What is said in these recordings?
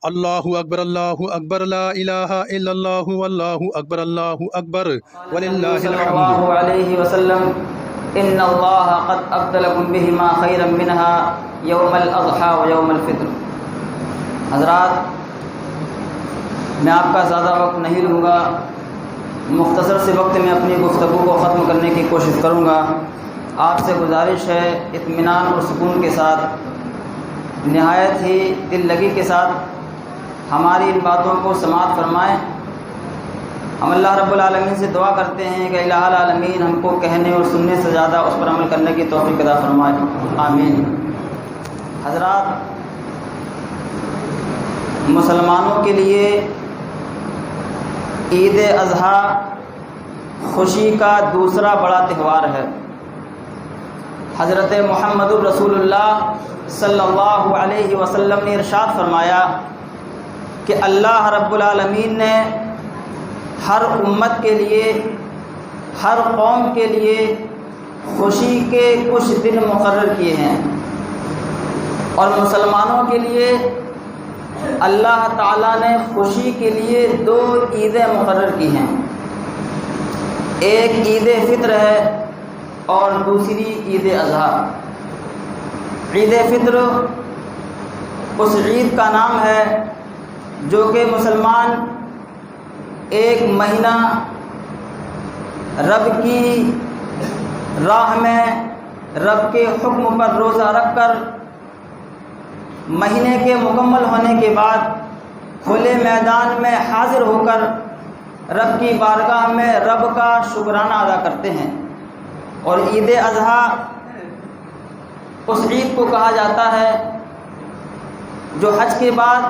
اللہ اکبر لا الہ الا اللہ واللہ اکبر وللہ صلی الحمد۔ اللہ علیہ وسلم ان اللہ قد ابدلکم بہما خیرا منہا یوم الاضحیٰ و یوم الفطر۔ حضرات، میں آپ کا زیادہ وقت نہیں لوں گا، مختصر سے وقت میں اپنی گفتگو کو ختم کرنے کی کوشش کروں گا۔ آپ سے گزارش ہے اطمینان اور سکون کے ساتھ، نہایت ہی دل لگی کے ساتھ ہماری ان باتوں کو سماعت فرمائیں۔ ہم اللہ رب العالمین سے دعا کرتے ہیں کہ الہ العالمین ہم کو کہنے اور سننے سے زیادہ اس پر عمل کرنے کی توفیق عطا فرمائے، آمین۔ حضرات، مسلمانوں کے لیے عید اضحیٰ خوشی کا دوسرا بڑا تہوار ہے۔ حضرت محمد الرسول اللہ صلی اللہ علیہ وسلم نے ارشاد فرمایا کہ اللہ رب العالمین نے ہر امت کے لیے، ہر قوم کے لیے خوشی کے کچھ دن مقرر کیے ہیں، اور مسلمانوں کے لیے اللہ تعالیٰ نے خوشی کے لیے 2 عیدیں مقرر کی ہیں۔ ایک عید فطر ہے اور دوسری عید اضحیٰ۔ عید فطر اس عید کا نام ہے جو کہ مسلمان ایک مہینہ رب کی راہ میں رب کے حکم پر روزہ رکھ کر مہینے کے مکمل ہونے کے بعد کھلے میدان میں حاضر ہو کر رب کی بارگاہ میں رب کا شکرانہ ادا کرتے ہیں۔ اور عید اضحیٰ اس عید کو کہا جاتا ہے جو حج کے بعد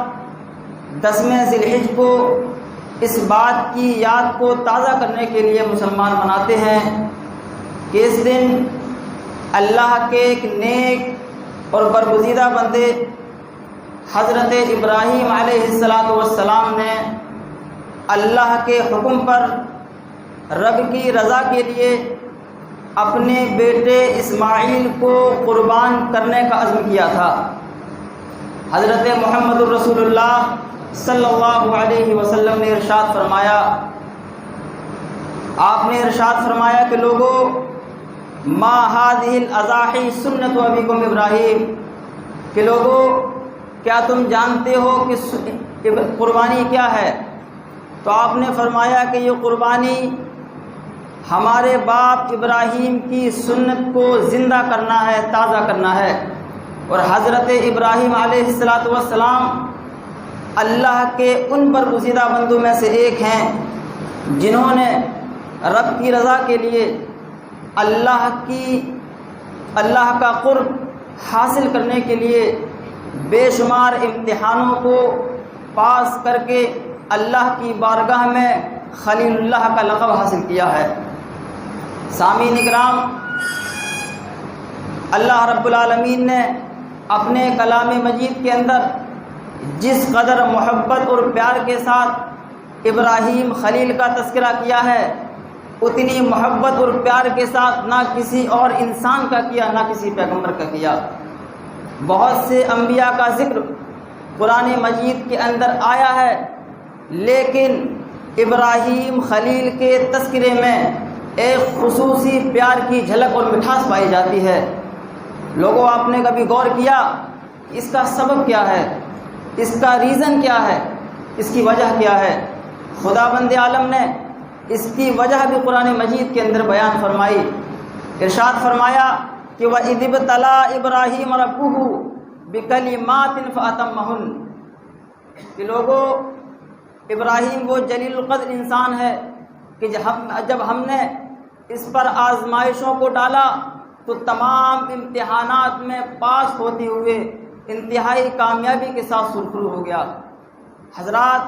10ویں ذی الحج کو اس بات کی یاد کو تازہ کرنے کے لیے مسلمان مناتے ہیں کہ اس دن اللہ کے ایک نیک اور برگزیدہ بندے حضرت ابراہیم علیہ السلام نے اللہ کے حکم پر رب کی رضا کے لیے اپنے بیٹے اسماعیل کو قربان کرنے کا عزم کیا تھا۔ حضرت محمد الرسول اللہ صلی اللہ علیہ وسلم نے ارشاد فرمایا، آپ نے ارشاد فرمایا کہ لوگو ما هذه الاضاحی سنت ابیکم ابراہیم، کہ لوگو کیا تم جانتے ہو کہ قربانی کیا ہے؟ تو آپ نے فرمایا کہ یہ قربانی ہمارے باپ ابراہیم کی سنت کو زندہ کرنا ہے، تازہ کرنا ہے۔ اور حضرت ابراہیم علیہ السلام اللہ کے ان برگزیدہ بندوں میں سے ایک ہیں جنہوں نے رب کی رضا کے لیے اللہ کا قرب حاصل کرنے کے لیے بے شمار امتحانوں کو پاس کر کے اللہ کی بارگاہ میں خلیل اللہ کا لقب حاصل کیا ہے۔ سامعین اکرام، اللہ رب العالمین نے اپنے کلام مجید کے اندر جس قدر محبت اور پیار کے ساتھ ابراہیم خلیل کا تذکرہ کیا ہے، اتنی محبت اور پیار کے ساتھ نہ کسی اور انسان کا کیا، نہ کسی پیغمبر کا کیا۔ بہت سے انبیاء کا ذکر قرآن مجید کے اندر آیا ہے، لیکن ابراہیم خلیل کے تذکرے میں ایک خصوصی پیار کی جھلک اور مٹھاس پائی جاتی ہے۔ لوگوں، آپ نے کبھی غور کیا اس کا سبب کیا ہے، اس کا ریزن کیا ہے، اس کی وجہ کیا ہے؟ خدا بند عالم نے اس کی وجہ بھی قرآن مجید کے اندر بیان فرمائی۔ ارشاد فرمایا کہ وَإِذِ ابْتَلَىٰ إِبْرَاهِيمَ رَبُّهُ بِكَلِمَاتٍ فَأَتَمَّهُنَّ، کہ لوگوں، ابراہیم وہ جلیل القدر انسان ہے کہ جب ہم نے اس پر آزمائشوں کو ڈالا تو تمام امتحانات میں پاس ہوتے ہوئے انتہائی کامیابی کے ساتھ سرخرو ہو گیا۔ حضرات،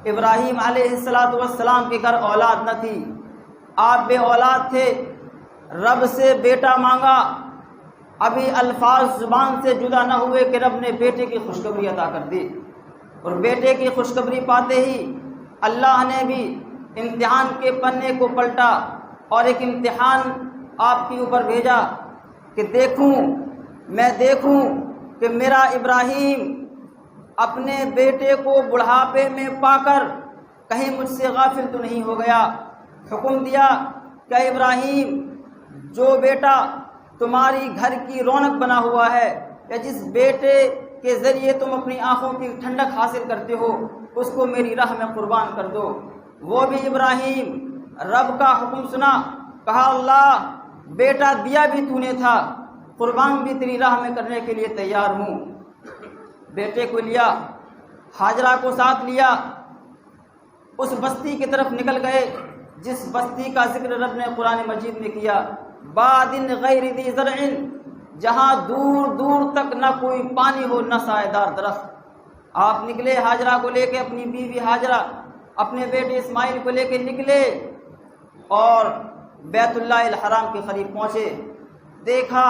ابراہیم علیہ السلام کے گھر اولاد نہ تھی، آپ بے اولاد تھے، رب سے بیٹا مانگا، ابھی الفاظ زبان سے جدا نہ ہوئے کہ رب نے بیٹے کی خوشخبری عطا کر دی، اور بیٹے کی خوشخبری پاتے ہی اللہ نے بھی امتحان کے پنے کو پلٹا اور ایک امتحان آپ کے اوپر بھیجا کہ میں دیکھوں کہ میرا ابراہیم اپنے بیٹے کو بڑھاپے میں پا کر کہیں مجھ سے غافل تو نہیں ہو گیا۔ حکم دیا کہ ابراہیم، جو بیٹا تمہاری گھر کی رونق بنا ہوا ہے یا جس بیٹے کے ذریعے تم اپنی آنکھوں کی ٹھنڈک حاصل کرتے ہو، اس کو میری راہ میں قربان کر دو۔ وہ بھی ابراہیم رب کا حکم سنا، کہا اللہ بیٹا دیا بھی تو نے تھا، قربان بھی تیری راہ میں کرنے کے لیے تیار ہوں۔ بیٹے کو لیا، ہاجرہ کو ساتھ لیا، اس بستی کی طرف نکل گئے جس بستی کا ذکر رب نے قرآن مجید میں کیا، بادٍ غیر ذی زرع، جہاں دور دور تک نہ کوئی پانی ہو نہ سایہ دار درخت۔ آپ نکلے ہاجرہ کو لے کے، اپنی بیوی ہاجرہ اپنے بیٹے اسماعیل کو لے کے نکلے اور بیت اللہ الحرام کے قریب پہنچے۔ دیکھا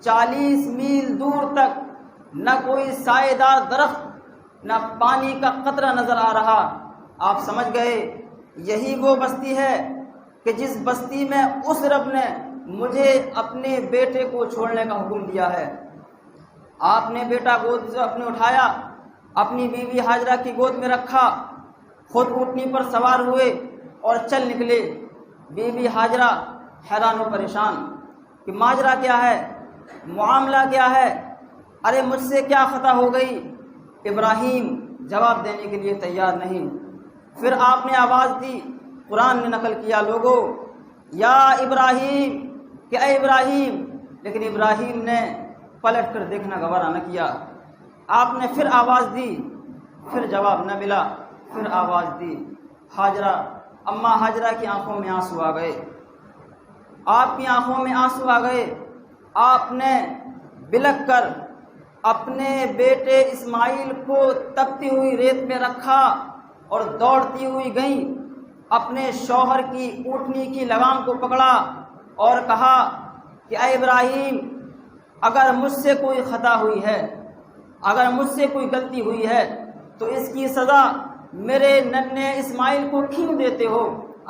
40 میل دور تک نہ کوئی سایہ دار درخت، نہ پانی کا قطرہ نظر آ رہا۔ آپ سمجھ گئے یہی وہ بستی ہے کہ جس بستی میں اس رب نے مجھے اپنے بیٹے کو چھوڑنے کا حکم دیا ہے۔ آپ نے بیٹا گود سے اپنے اٹھایا، اپنی بیوی ہاجرہ کی گود میں رکھا، خود اونٹنی پر سوار ہوئے اور چل نکلے۔ بیوی ہاجرہ حیران و پریشان کہ ماجرا کیا ہے، معاملہ کیا ہے، ارے مجھ سے کیا خطا ہو گئی؟ ابراہیم جواب دینے کے لیے تیار نہیں۔ پھر آپ نے آواز دی، قرآن نے نقل کیا، لوگو یا ابراہیم، کہ اے ابراہیم، لیکن ابراہیم نے پلٹ کر دیکھنا گوارا نہ کیا۔ آپ نے پھر آواز دی، پھر جواب نہ ملا، پھر آواز دی۔ ہاجرہ، اماں ہاجرہ کی آنکھوں میں آنسو آ گئے، آپ کی آنکھوں میں آنسو آ گئے۔ آپ نے بلک کر اپنے بیٹے اسماعیل کو تپتی ہوئی ریت میں رکھا اور دوڑتی ہوئی گئیں، اپنے شوہر کی اونٹنی کی لگام کو پکڑا اور کہا کہ اے ابراہیم، اگر مجھ سے کوئی خطا ہوئی ہے، اگر مجھ سے کوئی غلطی ہوئی ہے تو اس کی سزا میرے ننھے اسماعیل کو کیوں دیتے ہو؟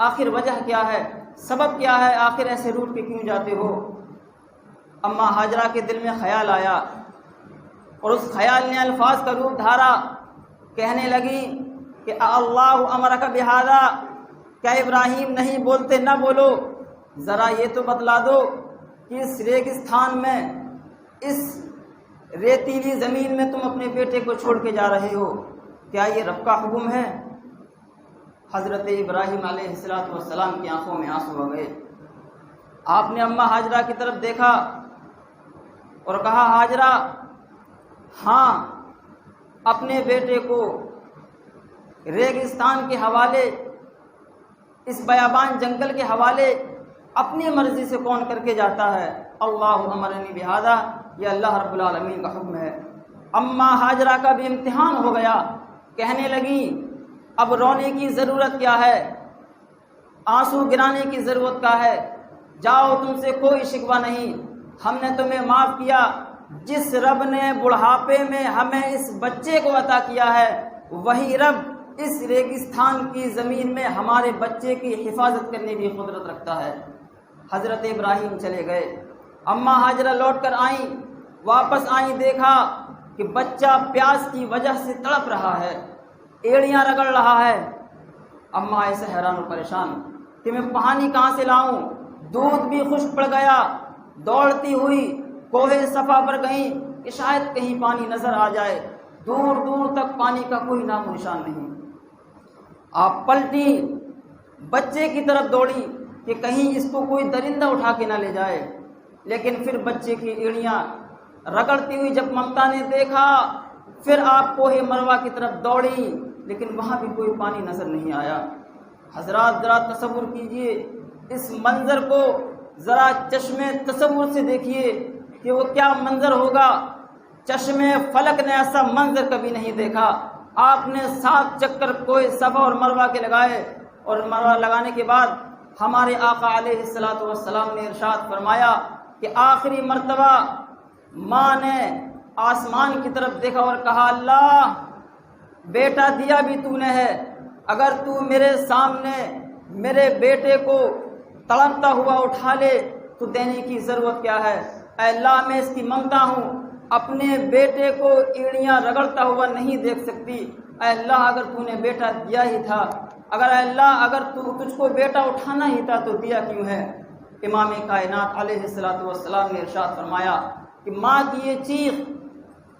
آخر وجہ کیا ہے، سبب کیا ہے، آخر ایسے روٹ کے کیوں جاتے ہو؟ اماں ہاجرہ کے دل میں خیال آیا اور اس خیال نے الفاظ کا روپ دھارا، کہنے لگی کہ اللہ امرک بہذا، کیا ابراہیم نہیں بولتے؟ نہ بولو، ذرا یہ تو بتلا دو کہ اس ریگستان میں، اس ریتیلی زمین میں تم اپنے بیٹے کو چھوڑ کے جا رہے ہو، کیا یہ رب کا حکم ہے؟ حضرت ابراہیم علیہ السلام کی آنکھوں میں آنسو آ گئے۔ آپ نے اماں ہاجرہ کی طرف دیکھا اور کہا، ہاجرہ، ہاں، اپنے بیٹے کو ریگستان کے حوالے، اس بیابان جنگل کے حوالے اپنی مرضی سے کون کر کے جاتا ہے؟ اللہ امرنی بہذا، یہ اللہ رب العالمین کا حکم ہے۔ اماں ہاجرہ کا بھی امتحان ہو گیا، کہنے لگی اب رونے کی ضرورت کیا ہے، آنسو گرانے کی ضرورت کیا ہے؟ جاؤ، تم سے کوئی شکوہ نہیں، ہم نے تمہیں معاف کیا۔ جس رب نے بڑھاپے میں ہمیں اس بچے کو عطا کیا ہے، وہی رب اس ریگستان کی زمین میں ہمارے بچے کی حفاظت کرنے کی قدرت رکھتا ہے۔ حضرت ابراہیم چلے گئے، اماں ہاجرہ لوٹ کر آئیں، واپس آئیں، دیکھا کہ بچہ پیاس کی وجہ سے تڑپ رہا ہے، ایڑیاں رگڑ رہا ہے۔ اماں ایسے حیران و پریشان کہ میں پانی کہاں سے لاؤں، دودھ بھی خشک پڑ گیا۔ دوڑتی ہوئی کوہ صفا پر گئیں کہ شاید کہیں پانی نظر آ جائے، دور دور تک پانی کا کوئی نام و نشان نہیں۔ آپ پلٹی، بچے کی طرف دوڑی کہ کہیں اس کو کوئی درندہ اٹھا کے نہ لے جائے، لیکن پھر بچے کی ایڑیاں رگڑتی ہوئی جب ممتا نے دیکھا، پھر آپ کوہ مروہ کی طرف دوڑی، لیکن وہاں بھی کوئی پانی نظر نہیں آیا۔ حضرات ذرا تصور کیجئے اس منظر کو، ذرا چشمے تصور سے دیکھیے کہ وہ کیا منظر ہوگا۔ چشمے فلک نے ایسا منظر کبھی نہیں دیکھا۔ آپ نے 7 چکر کوہ صفا اور مروہ کے لگائے، اور مروہ لگانے کے بعد ہمارے آقا علیہ السلام نے ارشاد فرمایا کہ آخری مرتبہ ماں نے آسمان کی طرف دیکھا اور کہا، اللہ، بیٹا دیا بھی تو نے ہے، اگر تو میرے سامنے میرے بیٹے کو تڑپتا ہوا اٹھا لے تو دینے کی ضرورت کیا ہے؟ اے اللہ، میں اس کی ممتا ہوں، اپنے بیٹے کو ایڑیاں رگڑتا ہوا نہیں دیکھ سکتی۔ اے اللہ اگر تو نے بیٹا دیا ہی تھا، اگر اے اللہ اگر تجھ کو بیٹا اٹھانا ہی تھا تو دیا کیوں ہے؟ امام کائنات علیہ السلام نے ارشاد فرمایا کہ ماں کی یہ چیخ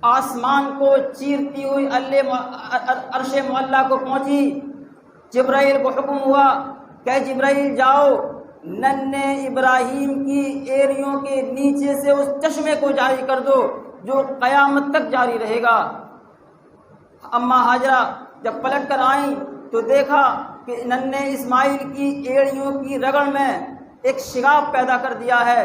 آسمان کو چیرتی ہوئی عرش معلیٰ کو پہنچی۔ جبرائیل کو حکم ہوا کہ جبرائیل جاؤ ننھے ابراہیم کی ایڑیوں کے نیچے سے اس چشمے کو جاری کر دو جو قیامت تک جاری رہے گا۔ اماں ہاجرہ جب پلٹ کر آئیں تو دیکھا کہ ننھے اسماعیل کی ایڑیوں کی رگڑ میں ایک شگاف پیدا کر دیا ہے،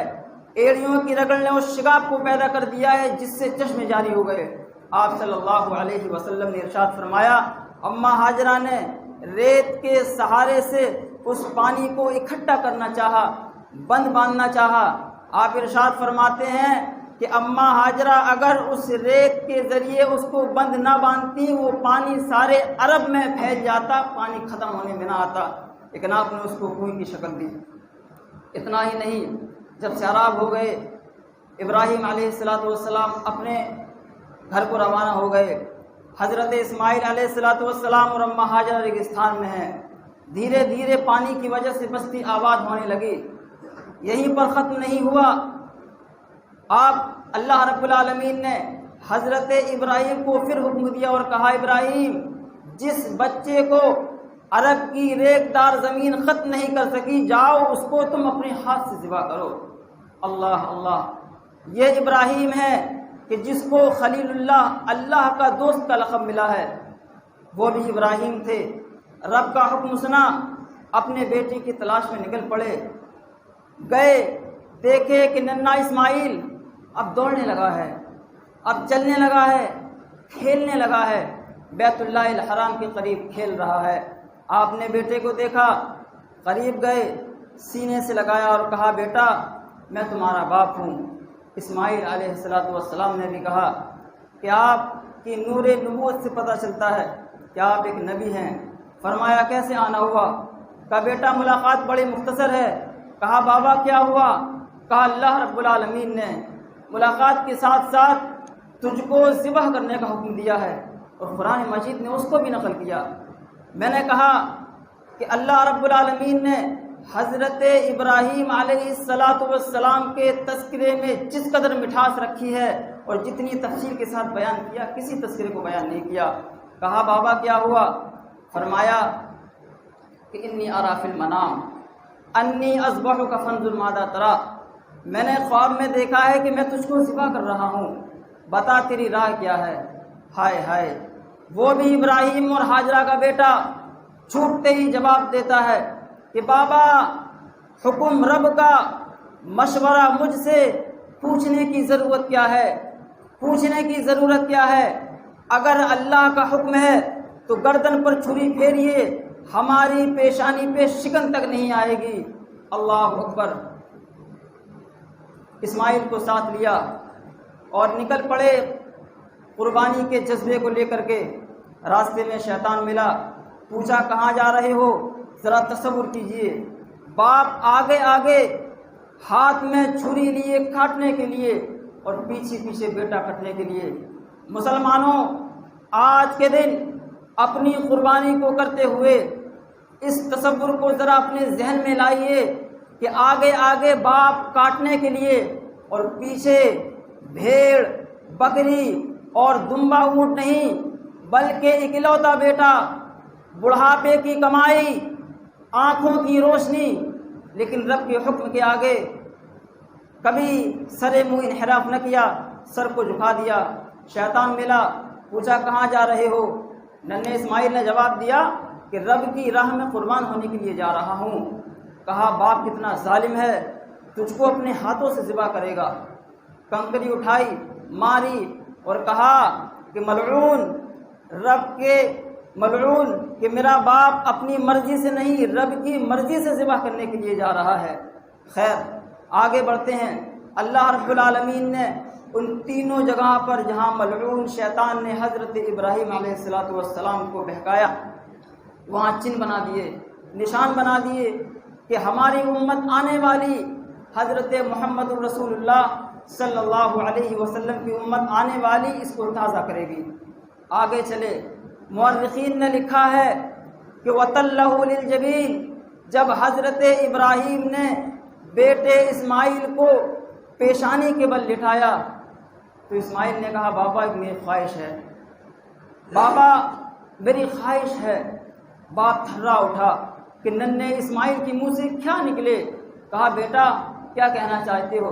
ایڑیوں کی رگڑ نے اس شگاف کو پیدا کر دیا ہے جس سے چشمے جاری ہو گئے۔ آپ صلی اللہ علیہ وسلم نے ارشاد فرمایا اماں ہاجرہ نے ریت کے سہارے سے اس پانی کو اکٹھا کرنا چاہا، بند باندھنا چاہا۔ آپ ارشاد فرماتے ہیں کہ اماں ہاجرہ اگر اس ریت کے ذریعے اس کو بند نہ باندھتی وہ پانی سارے عرب میں پھیل جاتا، پانی ختم ہونے میں نہ آتا، لیکن آپ نے اس کو کنویں کی شکل دی۔ اتنا ہی نہیں، جب سیراب ہو گئے ابراہیم علیہ السلام اپنے گھر کو روانہ ہو گئے۔ حضرت اسماعیل علیہ السلام اور اماں ہاجرہ ریگستان میں ہیں۔ دھیرے دھیرے پانی کی وجہ سے بستی آباد ہونے لگی۔ یہیں پر ختم نہیں ہوا، آپ اللہ رب العالمین نے حضرت ابراہیم کو پھر حکم دیا اور کہا ابراہیم جس بچے کو عرب کی ریت دار زمین ختم نہیں کر سکی جاؤ اس کو تم اپنے ہاتھ سے ذبح کرو۔ اللہ اللہ، یہ ابراہیم ہے کہ جس کو خلیل اللہ، اللہ کا دوست کا لقب ملا ہے۔ وہ بھی ابراہیم تھے، رب کا حکم سنا، اپنے بیٹے کی تلاش میں نکل پڑے، گئے دیکھے کہ ننھا اسماعیل اب دوڑنے لگا ہے، اب چلنے لگا ہے، کھیلنے لگا ہے، بیت اللہ الحرام کے قریب کھیل رہا ہے۔ آپ نے بیٹے کو دیکھا، قریب گئے، سینے سے لگایا اور کہا بیٹا میں تمہارا باپ ہوں۔ اسماعیل علیہ السلام نے بھی کہا کہ آپ کی نور نبوت سے پتہ چلتا ہے کہ آپ ایک نبی ہیں۔ فرمایا کیسے آنا ہوا؟ کہا بیٹا ملاقات بڑی مختصر ہے۔ کہا بابا کیا ہوا؟ کہا اللہ رب العالمین نے ملاقات کے ساتھ ساتھ تجھ کو ذبح کرنے کا حکم دیا ہے، اور قرآن مجید نے اس کو بھی نقل کیا۔ میں نے کہا کہ اللہ رب العالمین نے حضرت ابراہیم علیہ السلام کے تذکرے میں جس قدر مٹھاس رکھی ہے اور جتنی تفصیل کے ساتھ بیان کیا کسی تذکرے کو بیان نہیں کیا۔ کہا بابا کیا ہوا؟ فرمایا کہ انی ارا فی المنام انی اذبحک فانظر ماذا تری، میں نے خواب میں دیکھا ہے کہ میں تجھ کو ذبح کر رہا ہوں، بتا تیری رائے کیا ہے۔ ہائے ہائے، وہ بھی ابراہیم اور ہاجرہ کا بیٹا چھوٹتے ہی جواب دیتا ہے کہ بابا حکم رب کا، مشورہ مجھ سے پوچھنے کی ضرورت کیا ہے؟ پوچھنے کی ضرورت کیا ہے؟ اگر اللہ کا حکم ہے تو گردن پر چھری پھیریے، ہماری پیشانی پہ شکن تک نہیں آئے گی۔ اللہ اکبر۔ اسماعیل کو ساتھ لیا اور نکل پڑے قربانی کے جذبے کو لے کر کے۔ راستے میں شیطان ملا، پوچھا کہاں جا رہے ہو؟ ذرا تصور کیجئے، باپ آگے آگے ہاتھ میں چھری لیے کاٹنے کے لیے اور پیچھے پیچھے بیٹا کٹنے کے لیے۔ مسلمانوں آج کے دن اپنی قربانی کو کرتے ہوئے اس تصور کو ذرا اپنے ذہن میں لائیے کہ آگے آگے باپ کاٹنے کے لیے اور پیچھے بھیڑ، بکری اور دمبا اونٹ نہیں بلکہ اکلوتا بیٹا، بڑھاپے کی کمائی، آنکھوں کی روشنی، لیکن رب کے حکم کے آگے کبھی سر منہ انحراف نہ کیا، سر کو جھکا دیا۔ شیطان ملا، پوچھا کہاں جا رہے ہو؟ ننھے اسماعیل نے جواب دیا کہ رب کی راہ میں قربان ہونے کے لیے جا رہا ہوں۔ کہا باپ کتنا ظالم ہے، تجھ کو اپنے ہاتھوں سے ذبح کرے گا۔ کنکری اٹھائی، ماری اور کہا کہ ملعون، رب کے ملعون کہ میرا باپ اپنی مرضی سے نہیں رب کی مرضی سے ذبح کرنے کے لیے جا رہا ہے۔ خیر آگے بڑھتے ہیں۔ اللہ رب العالمین نے ان تینوں جگہ پر جہاں ملعون شیطان نے حضرت ابراہیم علیہ السلام کو بہکایا، وہاں چن بنا دیے، نشان بنا دیے کہ ہماری امت آنے والی حضرت محمد رسول اللہ صلی اللہ علیہ وسلم کی امت آنے والی اس کو تازہ کرے گی۔ آگے چلے، مورخین نے لکھا ہے کہ وَتَلَّهُ لِلْجَبِينِ، جب حضرت ابراہیم نے بیٹے اسماعیل کو پیشانی کے بل لٹایا تو اسماعیل نے کہا بابا میری خواہش ہے، بابا میری خواہش ہے۔ باپ تھرا اٹھا کہ ننھے اسماعیل کی منہ سے کیا نکلے؟ کہا بیٹا کیا کہنا چاہتے ہو؟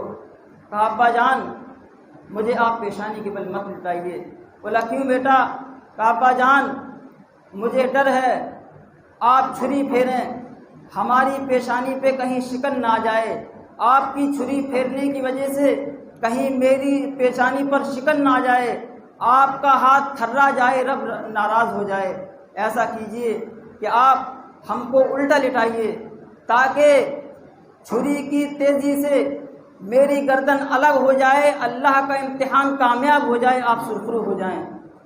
کہا ابا جان مجھے آپ پیشانی کے بل مت لٹائیے۔ بولا کیوں بیٹا؟ کہا ابا جان مجھے ڈر ہے آپ چھری پھیریں، ہماری پیشانی پہ کہیں شکن نہ آ جائے، آپ کی چھری پھیرنے کی وجہ سے کہیں میری پیشانی پر شکن نہ آ جائے، آپ کا ہاتھ تھرا جائے، رب ناراض ہو جائے۔ ایسا کیجئے کہ آپ ہم کو الٹا لٹائیے تاکہ چھری کی تیزی سے میری گردن الگ ہو جائے، اللہ کا امتحان کامیاب ہو جائے، آپ سرخرو ہو جائیں۔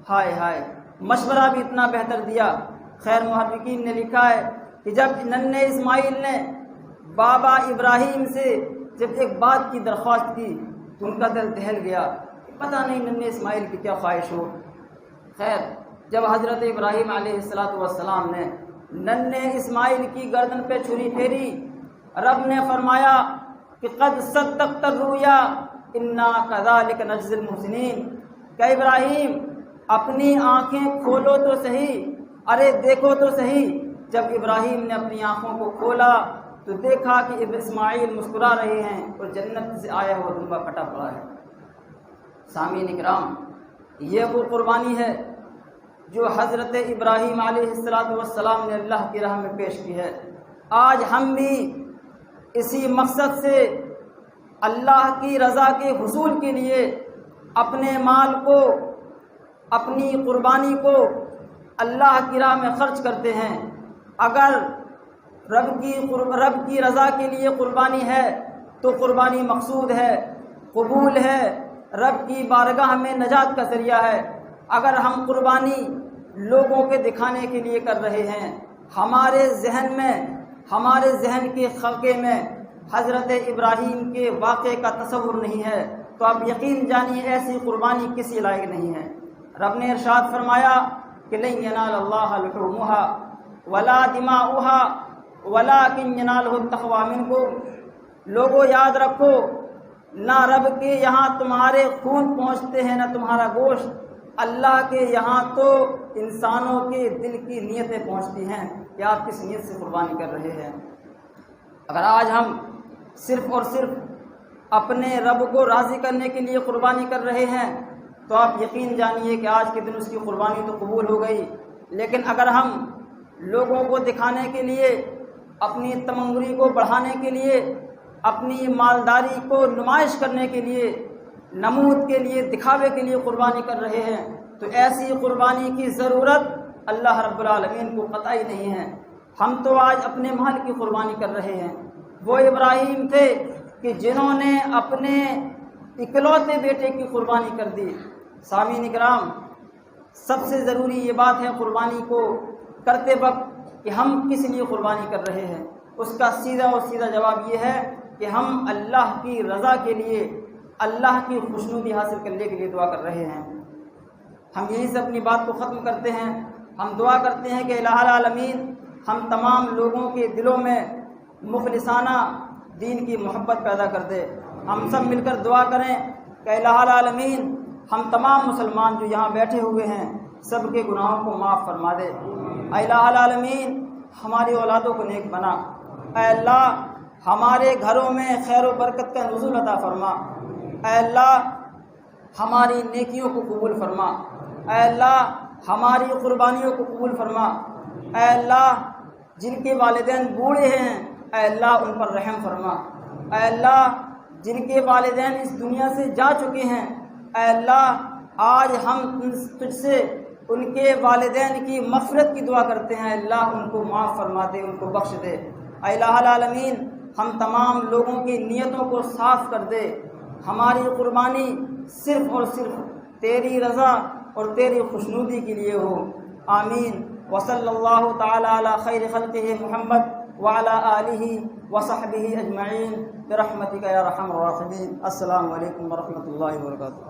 ہائے ہائے، مشورہ بھی اتنا بہتر دیا۔ خیر محققین نے لکھا ہے کہ جب ننھے اسماعیل نے بابا ابراہیم سے جب ایک بات کی درخواست کی تو ان کا دل دہل گیا، پتہ نہیں ننھے اسماعیل کی کیا خواہش ہو۔ خیر جب حضرت ابراہیم علیہ السلام نے ننھے اسماعیل کی گردن پہ چھری پھیری، رب نے فرمایا کہ قد صدقت الرؤیا انا کذالک نجزی المحسنین، کہ ابراہیم اپنی آنکھیں کھولو تو صحیح، ارے دیکھو تو صحیح۔ جب ابراہیم نے اپنی آنکھوں کو کھولا تو دیکھا کہ اسماعیل مسکرا رہے ہیں اور جنت سے آیا ہوا دمبا پھٹا پڑا ہے۔ سامعین اکرام، یہ وہ قربانی ہے جو حضرت ابراہیم علیہ السلام نے اللہ کی راہ میں پیش کی ہے۔ آج ہم بھی اسی مقصد سے اللہ کی رضا کے حصول کے لیے اپنے مال کو، اپنی قربانی کو اللہ کی راہ میں خرچ کرتے ہیں۔ اگر رب کی رضا کے لیے قربانی ہے تو قربانی مقصود ہے، قبول ہے، رب کی بارگاہ میں نجات کا ذریعہ ہے۔ اگر ہم قربانی لوگوں کے دکھانے کے لیے کر رہے ہیں، ہمارے ذہن کے خلقے میں حضرت ابراہیم کے واقعے کا تصور نہیں ہے تو آپ یقین جانیے ایسی قربانی کسی لائق نہیں ہے۔ رب نے ارشاد فرمایا کہ لن ینال اللہ لحومها ولا دماؤها ولکن ینالہ التقوی منکم، لوگوں یاد رکھو نہ رب کے یہاں تمہارے خون پہنچتے ہیں نہ تمہارا گوشت، اللہ کے یہاں تو انسانوں کے دل کی نیتیں پہنچتی ہیں کہ آپ کس نیت سے قربانی کر رہے ہیں۔ اگر آج ہم صرف اور صرف اپنے رب کو راضی کرنے کے لیے قربانی کر رہے ہیں تو آپ یقین جانیے کہ آج کے دن اس کی قربانی تو قبول ہو گئی، لیکن اگر ہم لوگوں کو دکھانے کے لیے، اپنی تمنگری کو بڑھانے کے لیے، اپنی مالداری کو نمائش کرنے کے لیے، نمود کے لیے، دکھاوے کے لیے قربانی کر رہے ہیں تو ایسی قربانی کی ضرورت اللہ رب العالمین کو قطعی نہیں ہے۔ ہم تو آج اپنے مال کی قربانی کر رہے ہیں۔ وہ ابراہیم تھے کہ جنہوں نے اپنے اکلوتے بیٹے کی قربانی کر دی۔ سامعین اکرام، سب سے ضروری یہ بات ہے قربانی کو کرتے وقت کہ ہم کس لیے قربانی کر رہے ہیں۔ اس کا سیدھا اور سیدھا جواب یہ ہے کہ ہم اللہ کی رضا کے لیے، اللہ کی خوشنودی حاصل کرنے کے لیے دعا کر رہے ہیں۔ ہم یہیں سے اپنی بات کو ختم کرتے ہیں۔ ہم دعا کرتے ہیں کہ الہ العالمین ہم تمام لوگوں کے دلوں میں مخلصانہ دین کی محبت پیدا کر دے۔ ہم سب مل کر دعا کریں کہ الہ العالمین ہم تمام مسلمان جو یہاں بیٹھے ہوئے ہیں سب کے گناہوں کو معاف فرما دے۔ اے الہ العالمین ہماری اولادوں کو نیک بنا۔ اے اللہ ہمارے گھروں میں خیر و برکت کا نزول عطا فرما۔ اے اللہ ہماری نیکیوں کو قبول فرما۔ اے اللہ ہماری قربانیوں کو قبول فرما۔ اے اللہ جن کے والدین بوڑھے ہیں اے اللہ ان پر رحم فرما۔ اے اللہ جن کے والدین اس دنیا سے جا چکے ہیں اے اللہ آج ہم تجھ سے ان کے والدین کی مغفرت کی دعا کرتے ہیں۔ اللہ ان کو معاف فرما دے، ان کو بخش دے۔ اے الہ العالمین ہم تمام لوگوں کی نیتوں کو صاف کر دے۔ ہماری قربانی صرف اور صرف تیری رضا اور تیری خوشنودی کے لیے ہو۔ آمین۔ وصلی اللہ تعالی علی خیر خلقہ محمد وعلى آله وصحبه أجمعين برحمتك يا أرحم الراحمين. السلام علیکم ورحمۃ اللہ وبرکاتہ.